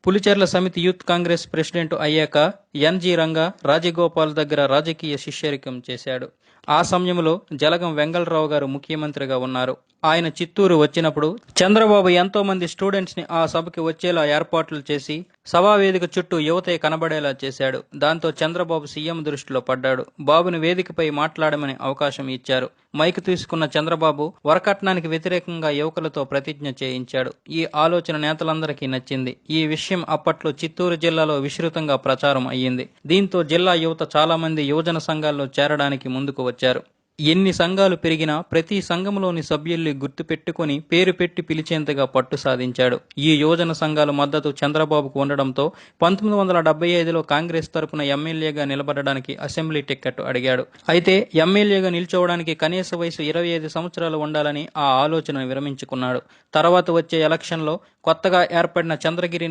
పులిచెర్ల సమితి youth Congress president అయ్యాక NG Ranga Rajagopal దగ్గర రాజకీయ శిష్యరికం చేశాడు. ఆ సమయంలో జలగం వెంగళరావు గారు ముఖ్యమంత్రిగా ఉన్నారు. ఆయన చిత్తూరు వచ్చినప్పుడు చంద్రబాబు ఎంతో మంది స్టూడెంట్స్ ని ఆ సభకి వచ్చేలా ఏర్పాట్లు చేసి సభావేదిక చుట్టూ యువతే కనబడేలా చేశాడు. దాంతో చంద్రబాబు సీఎం దృష్టిలో పడ్డాడు. బాబుని వేదికపై మాట్లాడమని అవకాశం ఇచ్చారు. మైకు తీసుకున్న చంద్రబాబు వరకట్నానికి వ్యతిరేకంగా యువకులతో ప్రతిజ్ఞ చేయించాడు. ఈ ఆలోచన నేతలందరికీ నచ్చింది. ఈ విషయం అప్పట్లో చిత్తూరు జిల్లాలో విస్తృతంగా ప్రచారం అయ్యింది. దీంతో జిల్లా యువత చాలా మంది యువజన సంఘాల్లో చేరడానికి ముందుకు వచ్చారు. ఎన్ని సంఘాలు పెరిగినా ప్రతి సంఘంలోని సభ్యుల్ని గుర్తుపెట్టుకుని పేరు పెట్టి పిలిచేంతగా పట్టు సాధించాడు. ఈ యువజన సంఘాల మద్దతు చంద్రబాబుకు ఉండడంతో 1975లో కాంగ్రెస్ తరపున ఎమ్మెల్యేగా నిలబడడానికి అసెంబ్లీ టిక్కెట్ అడిగాడు. అయితే ఎమ్మెల్యేగా నిల్చోవడానికి కనీస వయసు 25 సంవత్సరాలు ఉండాలని ఆ ఆలోచన విరమించుకున్నాడు. తర్వాత వచ్చే ఎలక్షన్లో కొత్తగా ఏర్పడిన చంద్రగిరి